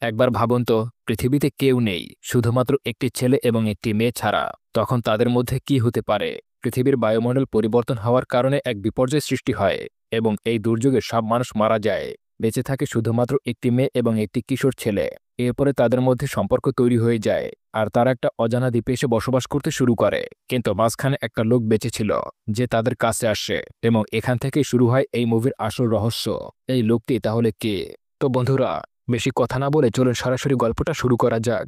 একবার ভাবুন তো, পৃথিবীতে কেউ নেই, শুধুমাত্র একটি ছেলে এবং একটি মেয়ে ছাড়া। তখন তাদের মধ্যে কি হতে পারে? পৃথিবীর বায়ুমণ্ডল পরিবর্তন হওয়ার কারণে এক বিপর্যয় সৃষ্টি হয় এবং এই দুর্যোগে সব মানুষ মারা যায়। বেঁচে থাকে শুধুমাত্র একটি মেয়ে এবং একটি কিশোর ছেলে। এরপরে তাদের মধ্যে সম্পর্ক তৈরি হয়ে যায় আর তারা একটা অজানা দ্বীপে এসে বসবাস করতে শুরু করে। কিন্তু মাঝখানে একটা লোক বেঁচে ছিল যে তাদের কাছে আসে এবং এখান থেকেই শুরু হয় এই মুভির আসল রহস্য। এই লোকটি তাহলে কে? তো বন্ধুরা, বেশি কথা না বলে চলুন সরাসরি গল্পটা শুরু করা যাক।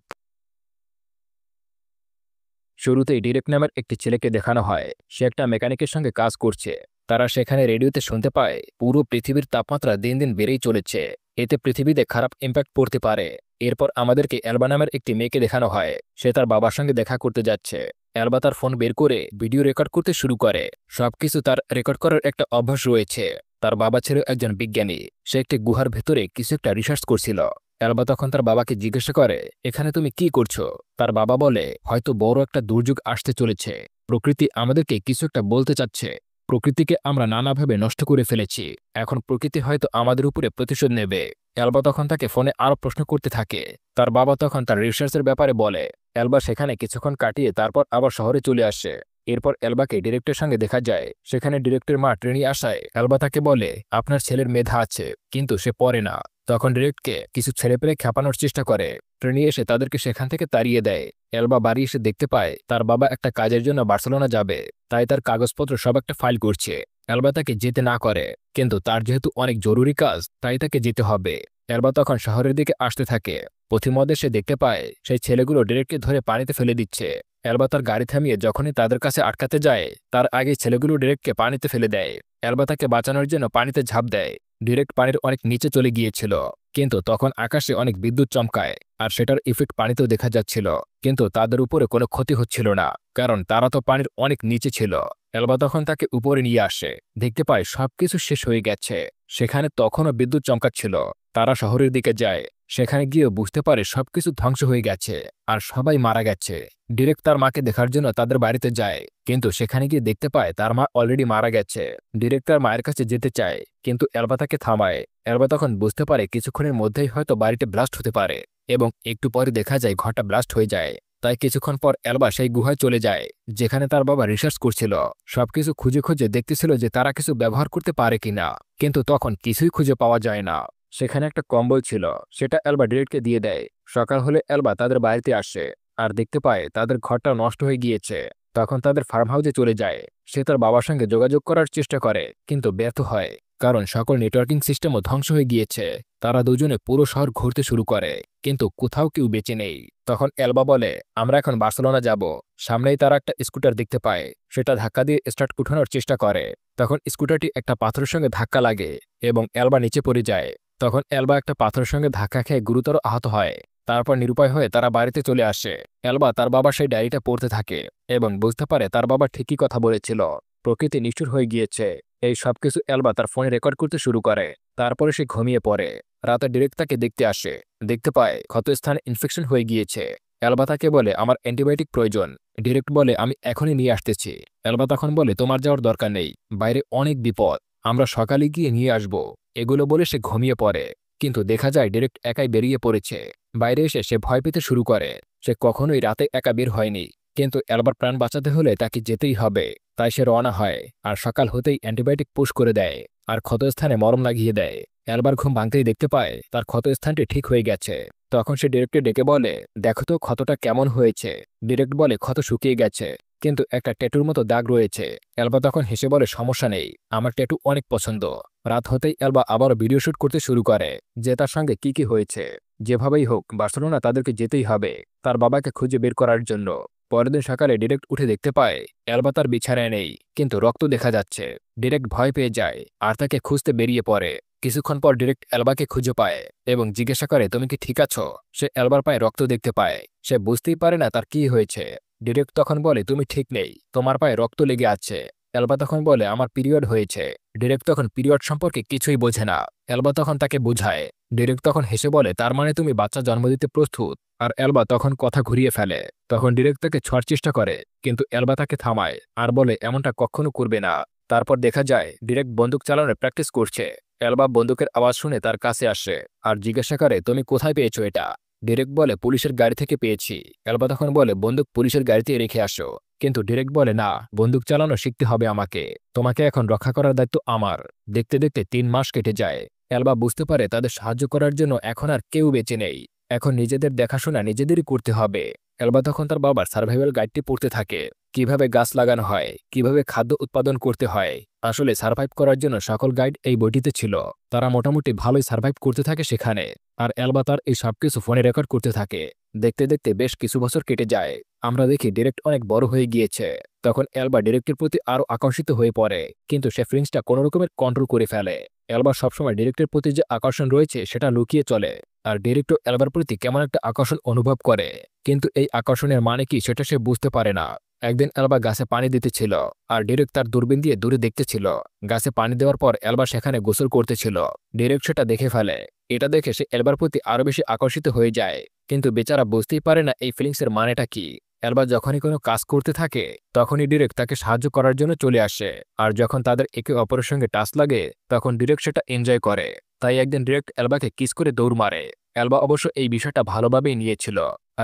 শুরুতেই ডিরেক্ট নামের একটি ছেলেকে দেখানো হয়। সে একটা মেকানিকের সঙ্গে কাজ করছে। তারা সেখানে রেডিওতে শুনতে পায় পুরো পৃথিবীর তাপমাত্রা দিন দিন বেড়েই চলেছে। এতে পৃথিবীতে খারাপ ইম্প্যাক্ট পড়তে পারে। এরপর আমাদেরকে অ্যালবা নামের একটি মেয়েকে দেখানো হয়। সে তার বাবার সঙ্গে দেখা করতে যাচ্ছে। অ্যালবা তার ফোন বের করে ভিডিও রেকর্ড করতে শুরু করে। সবকিছু তার রেকর্ড করার একটা অভ্যাস রয়েছে। তার বাবা ছিল একজন বিজ্ঞানী। সে একটি গুহার ভেতরে কিছু একটা রিসার্চ করছিল। অ্যালবা তখন তার বাবাকে জিজ্ঞাসা করে, এখানে তুমি কি করছো? তার বাবা বলে, হয়তো বড় একটা দুর্যোগ আসতে চলেছে। প্রকৃতি আমাদেরকে কিছু একটা বলতে চাচ্ছে। প্রকৃতিকে আমরা নানাভাবে নষ্ট করে ফেলেছি। এখন প্রকৃতি হয়তো আমাদের উপরে প্রতিশোধ নেবে। অ্যালবা তখন তাকে ফোনে আরো প্রশ্ন করতে থাকে। তার বাবা তখন তার রিসার্চের ব্যাপারে বলে। অ্যালবা সেখানে কিছুক্ষণ কাটিয়ে তারপর আবার শহরে চলে আসে। এরপর অ্যালবাকে ডিরেক্টরের সঙ্গে দেখা যায়। সেখানে ডিরেক্টরের মা ট্রেনি আসায় অ্যালবা তাকে বলে, আপনার ছেলের মেধা আছে, কিন্তু সে পড়ে না। তখন ডিরেক্টকে কিছু ছেলেপেলে খেপানোর চেষ্টা করে। ট্রেনি এসে তাদেরকে সেখান থেকে তাড়িয়ে দেয়। অ্যালবা বাড়ি এসে দেখতে পায় তার বাবা একটা কাজের জন্য বার্সেলোনা যাবে, তাই তার কাগজপত্র সব একটা ফাইল করছে। অ্যালবা তাকে যেতে না করে, কিন্তু তার যেহেতু অনেক জরুরি কাজ, তাই তাকে যেতে হবে। অ্যালবা তখন শহরের দিকে আসতে থাকে। পথিমধ্যে সে দেখতে পায় সেই ছেলেগুলো ডিরেক্টকে ধরে পানিতে ফেলে দিচ্ছে। অ্যালবা তার গাড়ি থামিয়ে যখনই তাদের কাছে আটকাতে যায়, তার আগে ছেলেগুলো ডিরেক্টকে পানিতে ফেলে দেয়। অ্যালবা তাকে বাঁচানোর জন্য পানিতে ঝাঁপ দেয়। ডিরেক্ট পানির অনেক নিচে চলে গিয়েছিল, কিন্তু তখন আকাশে অনেক বিদ্যুৎ চমকায় আর সেটার ইফেক্ট পানিতেও দেখা যাচ্ছিল। কিন্তু তাদের উপরে কোনো ক্ষতি হচ্ছিল না, কারণ তারা তো পানির অনেক নিচে ছিল। অ্যালবা তখন তাকে উপরে নিয়ে আসে। দেখতে পায় সবকিছু শেষ হয়ে গেছে। সেখানে তখনও বিদ্যুৎ চমকাচ্ছিল। তারা শহরের দিকে যায়। সেখানে গিয়ে বুঝতে পারে সবকিছু ধ্বংস হয়ে গেছে আর সবাই মারা গেছে। ডিরেক্ট তার মাকে দেখার জন্য তাদের বাড়িতে যায়, কিন্তু সেখানে গিয়ে দেখতে পায় তার মা অলরেডি মারা গেছে। ডিরেক্ট তার মায়ের কাছে যেতে চায়, কিন্তু অ্যালবা তাকে থামায়। অ্যালবা তখন বুঝতে পারে কিছুক্ষণের মধ্যেই হয়তো বাড়িতে ব্লাস্ট হতে পারে, এবং একটু পরে দেখা যায় ঘরটা ব্লাস্ট হয়ে যায়। তাই কিছুক্ষণ পর অ্যালবা সেই গুহায় চলে যায়, যেখানে তার বাবা রিসার্চ করছিল। সবকিছু খুঁজে খুঁজে দেখতেছিল যে তারা কিছু ব্যবহার করতে পারে কিনা, কিন্তু তখন কিছুই খুঁজে পাওয়া যায় না। সেখানে একটা কম্বল ছিল, সেটা অ্যালবা ডিরেক্টকে দিয়ে দেয়। সকাল হলে অ্যালবা তাদের বাড়িতে আসে আর দেখতে পায় তাদের ঘরটা নষ্ট হয়ে গিয়েছে। তখন তাদের ফার্ম হাউসে চলে যায়। সে তার বাবার সঙ্গে যোগাযোগ করার চেষ্টা করে, কিন্তু ব্যর্থ হয়, কারণ সকল নেটওয়ার্কিং সিস্টেমও ধ্বংস হয়ে গিয়েছে। তারা দুজনে পুরো শহর ঘুরতে শুরু করে, কিন্তু কোথাও কেউ বেঁচে নেই। তখন অ্যালবা বলে, আমরা এখন বার্সেলোনা যাব। সামনেই তারা একটা স্কুটার দেখতে পায়। সেটা ধাক্কা দিয়ে স্টার্ট উঠানোর চেষ্টা করে। তখন স্কুটারটি একটা পাথরের সঙ্গে ধাক্কা লাগে এবং অ্যালবা নিচে পড়ে যায়। তখন অ্যালবা একটা পাথরের সঙ্গে ধাক্কা খেয়ে গুরুতর আহত হয়। তারপর নিরুপায় হয়ে তারা বাড়িতে চলে আসে। অ্যালবা তার বাবা সেই ডায়েরিটা পড়তে থাকে এবং বুঝতে পারে তার বাবা ঠিকই কথা বলেছিল, প্রকৃতি নিষ্ঠুর হয়ে গিয়েছে। এই সবকিছু অ্যালবা তার ফোনে রেকর্ড করতে শুরু করে। তারপরে সে ঘুমিয়ে পড়ে। রাতে ডিরেক্ট তাকে দেখতে আসে। দেখতে পায় ক্ষতস্থানে ইনফেকশন হয়ে গিয়েছে। অ্যালবা তাকে বলে, আমার অ্যান্টিবায়োটিক প্রয়োজন। ডিরেক্ট বলে, আমি এখনই নিয়ে আসতেছি। অ্যালবা তখন বলে, তোমার যাওয়ার দরকার নেই, বাইরে অনেক বিপদ, আমরা সকালে গিয়ে নিয়ে আসব। এগুলো বলে সে ঘুমিয়ে পড়ে। কিন্তু দেখা যায় ডিরেক্ট একাই বেরিয়ে পড়েছে। বাইরে এসে সে ভয় পেতে শুরু করে। সে কখনোই রাতে একা বের হয়নি, কিন্তু অ্যালবার প্রাণ বাঁচাতে হলে তাকে যেতেই হবে। তাই সে রওনা হয় আর সকাল হতেই অ্যান্টিবায়োটিক পুশ করে দেয় আর ক্ষতস্থানে মলম লাগিয়ে দেয়। অ্যালবার ঘুম ভাঙতেই দেখতে পায় তার ক্ষতস্থানটি ঠিক হয়ে গেছে। তখন সে ডিরেক্টকে ডেকে বলে, দেখো তো ক্ষতটা কেমন হয়েছে। ডিরেক্ট বলে, ক্ষত শুকিয়ে গেছে, কিন্তু একটা ট্যাটুর মতো দাগ রয়েছে। অ্যালবা তখন হেসে বলে, সমস্যা নেই, আমার ট্যাটু অনেক পছন্দ। রাত হতেই অ্যালবা আবারও ভিডিও শুট করতে শুরু করে যে তার সঙ্গে কি হয়েছে। যেভাবেই হোক বার্সেলোনা তাদেরকে যেতেই হবে তার বাবাকে খুঁজে বের করার জন্য। পরের দিন সকালে ডিরেক্ট উঠে দেখতে পায় অ্যালবা তার বিছানায় নেই, কিন্তু রক্ত দেখা যাচ্ছে। ডিরেক্ট ভয় পেয়ে যায় আর তাকে খুঁজতে বেরিয়ে পড়ে। কিছুক্ষণ পর ডিরেক্ট অ্যালবাকে খুঁজে পায় এবং জিজ্ঞাসা করে, তুমি কি ঠিক আছো? সে অ্যালবার পায়ে রক্ত দেখতে পায়। সে বুঝতেই পারে না তার কি হয়েছে। ডিরেক্ট তখন বলে, তুমি ঠিক নেই, তোমার পায়ে রক্ত লেগে আছে। অ্যালবা তখন বলে, আমার পিরিয়ড হয়েছে। ডিরেক্ট তখন পিরিয়ড সম্পর্কে কিছুই বোঝে না। অ্যালবা তখন তাকে বোঝায়। ডিরেক্ট তখন হেসে বলে, তার মানে তুমি বাচ্চা জন্ম দিতে প্রস্তুত? আর অ্যালবা তখন কথা ঘুরিয়ে ফেলে। তখন ডিরেক্ট তাকে ছোঁয়ার চেষ্টা করে, কিন্তু অ্যালবা তাকে থামায় আর বলে, এমনটা কখনো করবে না। তারপর দেখা যায় ডিরেক্ট বন্দুক চালানোর প্র্যাকটিস করছে। এলবা বন্দুকের আওয়াজ শুনে তার কাছে আসে আর জিজ্ঞাসা করে, তুমি কোথায় পেয়েছো এটা? ডিরেক্ট বলে, পুলিশের গাড়ি থেকে পেয়েছি। এলবা তখন বলে, বন্দুক পুলিশের গাড়িতে রেখে আসো। কিন্তু ডিরেক্ট বলে, না, বন্দুক চালানো শিখতে হবে আমাকে। তোমাকে এখন রক্ষা করার দায়িত্ব আমার। দেখতে দেখতে 3 মাস কেটে যায়। এলবা বুঝতে পারে তাদের সাহায্য করার জন্য এখন আর কেউ বেঁচে নেই। এখন নিজেদের দেখাশোনা নিজেদেরই করতে হবে। এলবা তখন তার বাবার সার্ভাইভাল গাইডটি পড়তে থাকে। কিভাবে গাছ লাগানো হয়, কিভাবে খাদ্য উৎপাদন করতে হয়। আসলে সার্ভাইভ করার জন্য সকল গাইড এই বইটিতে ছিল। তারা মোটামুটি ভালোই সার্ভাইভ করতে থাকে সেখানে। আর এলবা তার এই সবকিছু ফোনে রেকর্ড করতে থাকে। দেখতে দেখতে বেশ কিছু বছর কেটে যায়। আমরা দেখি ডিরেক্ট অনেক বড় হয়ে গিয়েছে। তখন এলবা ডিরেক্টের প্রতি আরো আকর্ষিত হয়ে পড়ে, কিন্তু সে ফিলিংসটা কোনো রকমের কন্ট্রোল করে ফেলে। এলবা সবসময় ডিরেক্টের প্রতি যে আকর্ষণ রয়েছে সেটা লুকিয়ে চলে। আর ডিরেক্টও এলবার প্রতি কেমন একটা আকর্ষণ অনুভব করে, কিন্তু এই আকর্ষণের মানে কি সেটা সে বুঝতে পারে না। একদিন এলবা গাছে পানি দিতেছিল আর ডিরেক্ট তার দূরবীন দিয়ে দূরে দেখতেছিল। গাছে পানি দেওয়ার পর এলবা সেখানে গোসল করতেছিল। ডিরেক্ট সেটা দেখে ফেলে। এটা দেখে সে এলবার প্রতি আরো বেশি আকর্ষিত হয়ে যায়, কিন্তু বেচারা বুঝতেই পারে না এই ফিলিংসের মানেটা কি। এলবা যখনই কোনো কাজ করতে থাকে তখনই ডিরেক্ট তাকে সাহায্য করার জন্য চলে আসে। আর যখন তাদের একে অপরের সঙ্গে টাচ লাগে তখন ডিরেক্ট সেটা এনজয় করে। তাই একদিন ডিরেক্ট এলবাকে কিস করে দৌড় মারে। এলবা অবশ্য এই বিষয়টা ভালোভাবেই নিয়েছিল।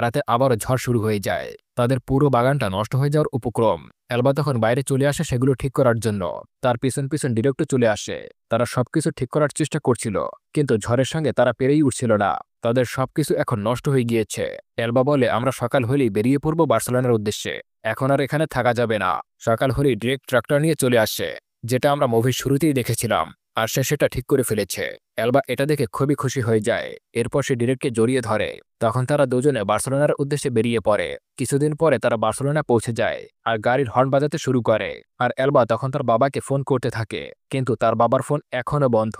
রাতে আবারও ঝড় শুরু হয়ে যায়। তাদের পুরো বাগানটা নষ্ট হয়ে যাওয়ার উপক্রম। এলবা তখন বাইরে চলে আসে সেগুলো ঠিক করার জন্য। তার পিছন পিছন ডিরেক্টও চলে আসে। তারা সবকিছু ঠিক করার চেষ্টা করছিল, কিন্তু ঝড়ের সঙ্গে তারা পেরেই উঠছিল না। তাদের সবকিছু এখন নষ্ট হয়ে গিয়েছে। এলবা বলে, আমরা সকাল হলেই বেরিয়ে পড়ব বার্সেলোনার উদ্দেশ্যে। এখন আর এখানে থাকা যাবে না। সকাল হলেই ডিরেক্ট ট্রাক্টর নিয়ে চলে আসে, যেটা আমরা মুভির শুরুতেই দেখেছিলাম। আর সে সেটা ঠিক করে ফেলেছে। এলবা এটা দেখে খুবই খুশি হয়ে যায়। এরপর সে ডিরেক্টকে জড়িয়ে ধরে। তখন তারা দুজনে বার্সেলোনার উদ্দেশ্যে বেরিয়ে পড়ে। কিছুদিন পরে তারা বার্সেলোনা পৌঁছে যায় আর গাড়ির হর্ন বাজাতে শুরু করে। আর এলবা তখন তার বাবাকে ফোন করতে থাকে, কিন্তু তার বাবার ফোন এখনও বন্ধ।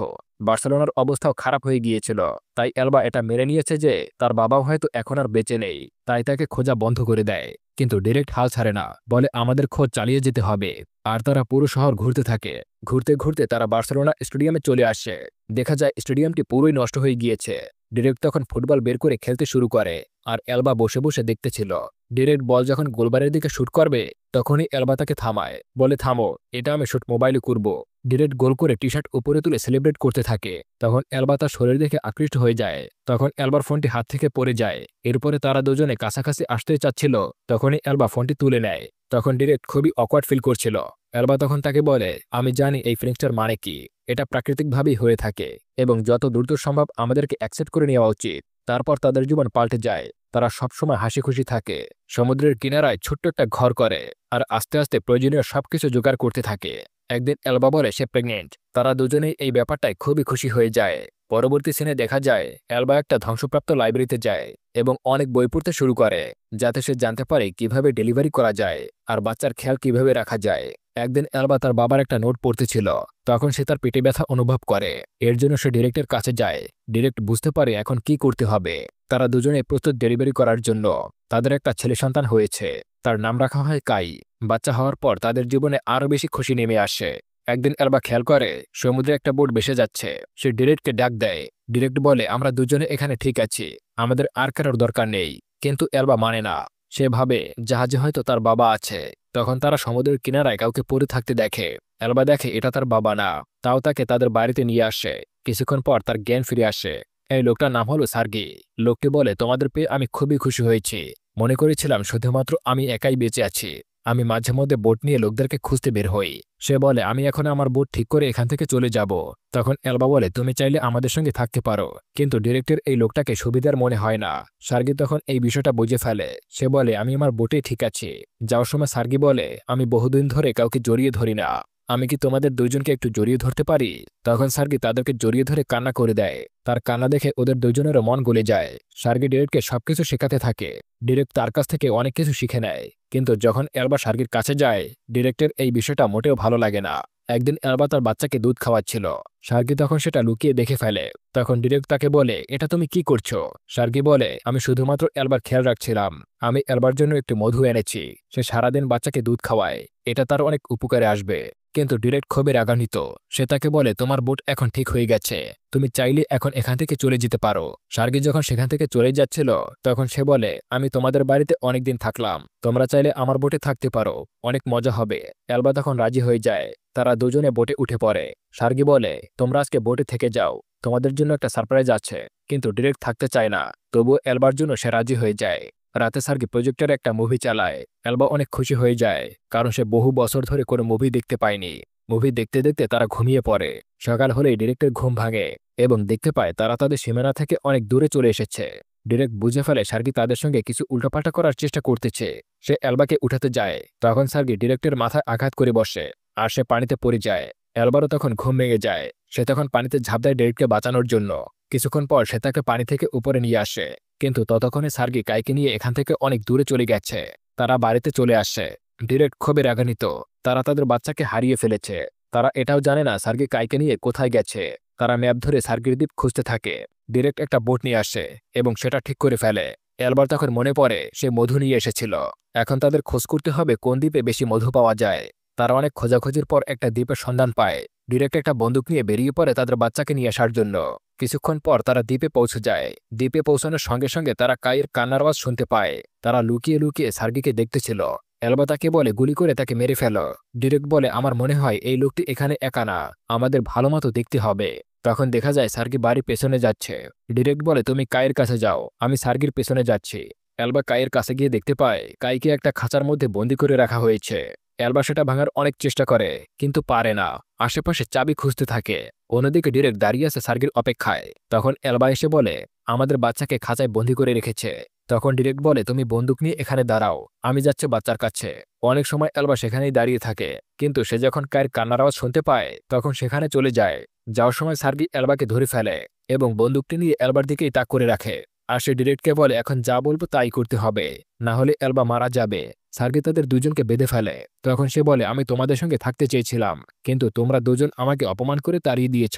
বার্সেলোনার অবস্থাও খারাপ হয়ে গিয়েছিল। তাই এলবা এটা মেনে নিয়েছে যে তার বাবাও হয়তো এখন আর বেঁচে নেই। তাই তাকে খোঁজা বন্ধ করে দেয়। কিন্তু ডিরেক্ট হাল ছাড়ে না, বলে আমাদের খোঁজ চালিয়ে যেতে হবে। আর তারা পুরো শহর ঘুরতে থাকে। ঘুরতে ঘুরতে তারা বার্সেলোনা স্টেডিয়ামে চলে আসে। দেখা যায় স্টেডিয়ামটি পুরোই নষ্ট হয়ে গিয়েছে। ডিরেক্ট তখন ফুটবল বের করে খেলতে শুরু করে আর এলবা বসে বসে দেখতেছিল। ডিরেক্ট বল যখন গোলবারের দিকে শুট করবে তখনই এলবা তাকে থামায়, বলে থামো, এটা আমি শুট মোবাইলে করব। ডিরেক্ট গোল করে টি শার্ট উপরে তুলে সেলিব্রেট করতে থাকে। তখন এলবা তার শরীর দেখে আকৃষ্ট হয়ে যায়। তখন এলবার ফোনটি হাত থেকে পড়ে যায়। এরপরে তারা দুজনে কাছাকাছি আসতে চাচ্ছিল, তখনই এলবা ফোনটি তুলে নেয়। তখন ডিরেক্ট খুবই অকওয়ার্ড ফিল করছিল। এলবা তখন তাকে বলে, আমি জানি এই ফিলিংসটার মানে কি। এটা প্রাকৃতিকভাবেই হয়ে থাকে এবং যত দ্রুত সম্ভব আমাদেরকে অ্যাকসেপ্ট করে নেওয়া উচিত। তারপর তাদের জীবন পাল্টে যায়। তারা সবসময় হাসি খুশি থাকে। সমুদ্রের কিনারায় ছোট্ট একটা ঘর করে আর আস্তে আস্তে প্রয়োজনীয় সবকিছু জোগাড় করতে থাকে। একদিন এলবা বলে সে প্রেগনেন্ট। তারা দুজনেই এই ব্যাপারটায় খুবই খুশি হয়ে যায়। পরবর্তী সিনে দেখা যায় এলবা একটা ধ্বংসপ্রাপ্ত লাইব্রেরিতে যায় এবং অনেক বই পড়তে শুরু করে, যাতে সে জানতে পারে কিভাবে ডেলিভারি করা যায় আর বাচ্চার খেয়াল কিভাবে রাখা যায়। একদিন এলবা তার বাবার একটা নোট পড়তেছিল। তখন সে তার পেটে ব্যথা অনুভব করে। এর জন্য সে ডিরেক্টের কাছে যায়। ডিরেক্ট বুঝতে পারে এখন কি করতে হবে। তারা দুজনে প্রস্তুত ডেলিভারি করার জন্য। তাদের একটা ছেলে সন্তান হয়েছে। তার নাম রাখা হয় কাই। বাচ্চা হওয়ার পর তাদের জীবনে আরো বেশি খুশি নেমে আসে। একদিন এলবা খেয়াল করে সমুদ্রে একটা বোট ভেসে যাচ্ছে। সে ডিরেক্টকে ডাক দেয়। ডিরেক্ট বলে, আমরা দুজনে এখানে ঠিক আছি, আমাদের আর কারোর দরকার নেই। কিন্তু এলবা মানে না। সে ভাবে জাহাজে হয়তো তার বাবা আছে। তখন তারা সমুদ্রের কিনারায় কাউকে পড়ে থাকতে দেখে। এলবা দেখে এটা তার বাবা না, তাও তাকে তাদের বাড়িতে নিয়ে আসে। কিছুক্ষণ পর তার জ্ঞান ফিরে আসে। এই লোকটার নাম হলো সার্গি। লোকটি বলে, তোমাদের পেয়ে আমি খুবই খুশি হয়েছি। মনে করেছিলাম শুধুমাত্র আমি একাই বেঁচে আছি। আমি মাঝে মধ্যে বোট নিয়ে লোকদেরকে খুঁজতে বের হই। সে বলে, আমি এখন আমার বোট ঠিক করে এখান থেকে চলে যাব। তখন এলবা বলে, তুমি চাইলে আমাদের সঙ্গে থাকতে পারো। কিন্তু ডিরেক্টর এই লোকটাকে সুবিধার মনে হয় না। সার্গি তখন এই বিষয়টা বুঝে ফেলে। সে বলে, আমি আমার বোটে ঠিক আছি। যাওয়ার সময় সার্গি বলে, আমি বহুদিন ধরে কাউকে জড়িয়ে ধরি না। আমি কি তোমাদের দুইজনকে একটু জড়িয়ে ধরতে পারি? তখন সার্গি তাদেরকে জড়িয়ে ধরে কান্না করে দেয়। তার কান্না দেখে ওদের দুজনেরও মন গলে যায়। সার্গি ডিরেক্টকে সবকিছু শেখাতে থাকে। ডিরেক্ট তার কাছ থেকে অনেক কিছু শিখে নেয়। কিন্তু যখন এলবা সার্গির কাছে যায়, ডিরেক্টের এই বিষয়টা মোটেও ভালো লাগে না। একদিন এলবা তার বাচ্চাকে দুধ খাওয়াচ্ছিল। সার্গি তখন সেটা লুকিয়ে দেখে ফেলে। তখন ডিরেক্ট তাকে বলে, এটা তুমি কি করছো? সার্গি বলে, আমি শুধুমাত্র এলবার খেয়াল রাখছিলাম। আমি এলবার জন্য একটু মধু এনেছি। সে সারাদিন বাচ্চাকে দুধ খাওয়ায়, এটা তার অনেক উপকারে আসবে। কিন্তু ডিরেক্ট খুবই রাগান্বিত। সে তাকে বলে, তোমার বোট এখন ঠিক হয়ে গেছে, তুমি চাইলে এখন এখান থেকে চলে যেতে পারো। সার্গি যখন সেখান থেকে চলে যাচ্ছিল তখন সে বলে, আমি তোমাদের বাড়িতে অনেকদিন থাকলাম, তোমরা চাইলে আমার বোটে থাকতে পারো, অনেক মজা হবে। এলবা তখন রাজি হয়ে যায়। তারা দুজনে বোটে উঠে পড়ে। সার্গি বলে, তোমরা আজকে বোটে থেকে যাও, তোমাদের জন্য একটা সারপ্রাইজ আছে। কিন্তু ডিরেক্ট থাকতে চায় না, তবুও এলবার জন্য সে রাজি হয়ে যায়। রাতে সার্গি প্রজেক্টরে একটা মুভি চালায়। এলবা অনেক খুশি হয়ে যায়, কারণ সে বহু বছর ধরে কোনো মুভি দেখতে পায়নি। মুভি দেখতে দেখতে তারা ঘুমিয়ে পড়ে। সকাল হলেই ডিরেক্টের ঘুম ভাঙে এবং দেখতে পায় তারা তাদের সীমানা থেকে অনেক দূরে চলে এসেছে। ডিরেক্ট বুঝে ফেলে সার্গি তাদের সঙ্গে কিছু উল্টাপাল্টা করার চেষ্টা করতেছে। সে এলবাকে উঠাতে যায়, তখন সার্গি ডিরেক্টের মাথায় আঘাত করে বসে আর সে পানিতে পড়ে যায়। এলবারও তখন ঘুম ভেঙে যায়। সে তখন পানিতে ঝাঁপ দেয় ডিরেক্টকে বাঁচানোর জন্য। কিছুক্ষণ পর সে তাকে পানি থেকে উপরে নিয়ে আসে, কিন্তু ততক্ষণে সার্গি কাইকে নিয়ে এখান থেকে অনেক দূরে চলে গেছে। তারা বাড়িতে চলে আসে। ডিরেক্ট খুবই রাগান্বিত, তারা তাদের বাচ্চাকে হারিয়ে ফেলেছে। তারা এটাও জানে না সার্গি কাইকে নিয়ে কোথায় গেছে। তারা ম্যাপ ধরে সার্গির দ্বীপ খুঁজতে থাকে। ডিরেক্ট একটা বোট নিয়ে আসে এবং সেটা ঠিক করে ফেলে। এলবার তখন মনে পড়ে সে মধু নিয়ে এসেছিল। এখন তাদের খোঁজ করতে হবে কোন দ্বীপে বেশি মধু পাওয়া যায়। তারা অনেক খোঁজাখুঁজির পর একটা দ্বীপের সন্ধান পায়। ডিরেক্ট একটা বন্দুক নিয়ে বেরিয়ে পড়ে তাদের বাচ্চাকে নিয়ে আসার জন্য। কিছুক্ষণ পর তারা দ্বীপে পৌঁছে যায়। দ্বীপে পৌঁছানোর সঙ্গে সঙ্গে তারা কাইয়ের কান্নার আওয়াজ শুনতে পায়। তারা লুকিয়ে লুকিয়ে সার্গিকে দেখতেছিল। এলবা তাকে বলে গুলি করে তাকে মেরে ফেলো। ডিরেক্ট বলে, আমার মনে হয় এই লোকটি এখানে একা না, আমাদের ভালো মতো দেখতে হবে। তখন দেখা যায় সার্গি বাড়ির পেছনে যাচ্ছে। ডিরেক্ট বলে, তুমি কাইয়ের কাছে যাও, আমি সার্গির পেছনে যাচ্ছি। এলবা কাইয়ের কাছে গিয়ে দেখতে পায় কাইকে একটা খাঁচার মধ্যে বন্দি করে রাখা হয়েছে। এলবা সেটা ভাঙার অনেক চেষ্টা করে, কিন্তু পারে না। আশেপাশে চাবি খুঁজতে থাকে। অন্যদিকে ডিরেক্ট দাঁড়িয়ে আছে সার্গির অপেক্ষায়। তখন এলবা এসে বলে, আমাদের বাচ্চাকে খাঁচায় বন্দি করে রেখেছে। তখন ডিরেক্ট বলে, তুমি বন্দুক নিয়ে এখানে দাঁড়াও, আমি যাচ্ছি বাচ্চার কাছে। অনেক সময় এলবা সেখানেই দাঁড়িয়ে থাকে, কিন্তু সে যখন কায়ের কান্নার আওয়াজ শুনতে পায় তখন সেখানে চলে যায়। যাওয়ার সময় সার্গি এলবাকে ধরে ফেলে এবং বন্দুকটি নিয়ে এলবার দিকেই তাক করে রাখে। আর সে ডিরেক্টকে বলে, এখন যা বলবো তাই করতে হবে, না হলে এলবা মারা যাবে। সার্গি তাদের দুজনকে বেঁধে ফেলে। তখন সে বলে, আমি তোমাদের সঙ্গে থাকতে চেয়েছিলাম, কিন্তু তোমরা দুজন আমাকে অপমান করে তাড়িয়ে দিয়েছ।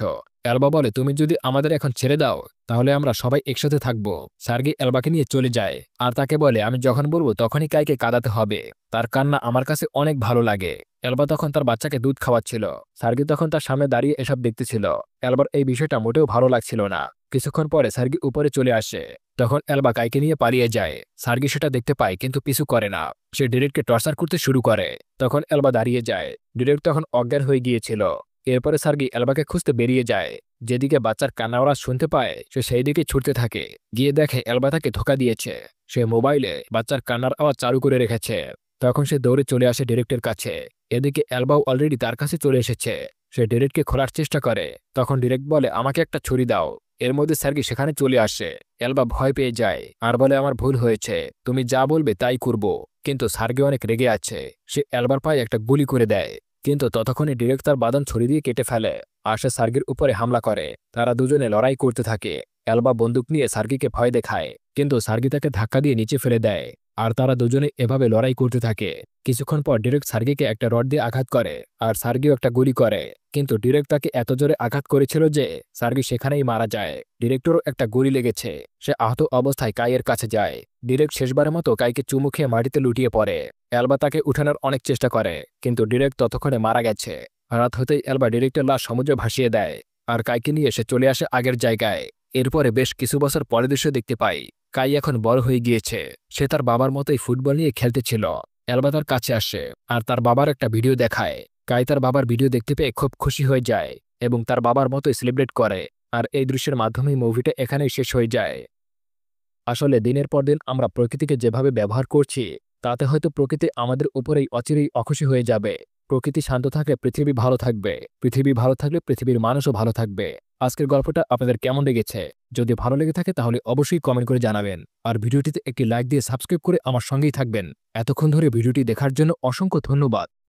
এলবা বলে, তুমি যদি আমাদের এখন ছেড়ে দাও তাহলে আমরা সবাই একসাথে থাকবো। সার্গি এলবাকে নিয়ে চলে যায় আর তাকে বলে, আমি যখন বলবো তখনই কাইকে কাঁদাতে হবে, তার কান্না আমার কাছে অনেক ভালো লাগে। এলবা তখন তার বাচ্চাকে দুধ খাওয়াচ্ছিল। সার্গি তখন তার সামনে দাঁড়িয়ে এসব দেখতেছিল। এলবার এই বিষয়টা মোটেও ভালো লাগছিল না। কিছুক্ষণ পরে সার্গি উপরে চলে আসে। তখন এলবা কাইকে নিয়ে পালিয়ে যায়। সার্গি সেটা দেখতে পায় কিন্তু পিছু করে না। সে ডিরেক্টকে টর্চার করতে শুরু করে। তখন এলবা দাঁড়িয়ে যায়। ডিরেক্ট তখন অজ্ঞান হয়ে গিয়েছিল। এরপরে সার্গি এলবাকে খুঁজতে বেরিয়ে যায়। যেদিকে বাচ্চার কান্না আওয়াজ শুনতে পায় সে সেই দিকে ছুটতে থাকে। গিয়ে দেখে এলবা তাকে ধোঁকা দিয়েছে। সে মোবাইলে বাচ্চার কান্নার আওয়াজ চালু করে রেখেছে। তখন সে দৌড়ে চলে আসে ডিরেক্টের কাছে। এদিকে এলবাও অলরেডি তার কাছে চলে এসেছে। সে ডিরেক্টকে খোলার চেষ্টা করে। তখন ডিরেক্ট বলে, আমাকে একটা ছুরি দাও। এর মধ্যে সার্গি সেখানে চলে আসে। এলবা ভয় পেয়ে যায় আর বলে, আমার ভুল হয়েছে, তুমি যা বলবে তাই করব। কিন্তু সার্গি অনেক রেগে আছে। সে এলবার পায়ে একটা গুলি করে দেয়, কিন্তু ততক্ষণে ডিরেক্ট তার বাদন ছুরি দিয়ে কেটে ফেলে আর সে সার্গির উপরে হামলা করে। তারা দুজনে লড়াই করতে থাকে। এলবা বন্দুক নিয়ে সার্গিকে ভয় দেখায়, কিন্তু সার্গি তাকে ধাক্কা দিয়ে নিচে ফেলে দেয় আর তারা দুজনে এভাবে লড়াই করতে থাকে। কিছুক্ষণ পর ডিরেক্ট সার্গিকে একটা রড দিয়ে আঘাত করে আর সার্গিও একটা গুলি করে, কিন্তু ডিরেক্ট তাকে এত জোরে আঘাত করেছিল যে সার্গি সেখানেই মারা যায়। ডিরেক্টরও একটা গুলি লেগেছে। সে আহত অবস্থায় কাইয়ের কাছে যায়। ডিরেক্ট শেষবারের মতো কাইকে চুমু খেয়ে মাটিতে লুটিয়ে পড়ে। এলবা তাকে উঠানোর অনেক চেষ্টা করে, কিন্তু ডিরেক্ট ততক্ষণে মারা গেছে। রাত হতেই এলবা ডিরেক্টের লাশ সমুদ্রে ভাসিয়ে দেয় আর কাইকে নিয়ে সে চলে আসে আগের জায়গায়। এরপরে বেশ কিছু বছর পরে দৃশ্য দেখতে পাই। কাই এখন বড় হয়ে গিয়েছে। সে তার বাবার মতোই ফুটবল নিয়ে খেলতেছিল। এলবা তার কাছে আসে আর তার বাবার একটা ভিডিও দেখায়। কাই তার বাবার ভিডিও দেখতে পেয়ে খুব খুশি হয়ে যায় এবং তার বাবার মতোই সেলিব্রেট করে। আর এই দৃশ্যের মাধ্যমেই মুভিটা এখানেই শেষ হয়ে যায়। আসলে দিনের পর দিন আমরা প্রকৃতিকে যেভাবে ব্যবহার করছি তাতে হয়তো প্রকৃতি আমাদের উপরেই অচিরেই অখুশি হয়ে যাবে। প্রকৃতি শান্ত থাকলে পৃথিবী ভালো থাকবে, পৃথিবী ভালো থাকলে পৃথিবীর মানুষও ভালো থাকবে। আজকের গল্পটা আপনাদের কেমন লেগেছে? যদি ভালো লেগে থাকে তাহলে অবশ্যই কমেন্ট করে জানাবেন আর ভিডিওটিতে একটি লাইক দিয়ে সাবস্ক্রাইব করে আমার সঙ্গেই থাকবেন। এতক্ষণ ধরে ভিডিওটি দেখার জন্য অসংখ্য ধন্যবাদ।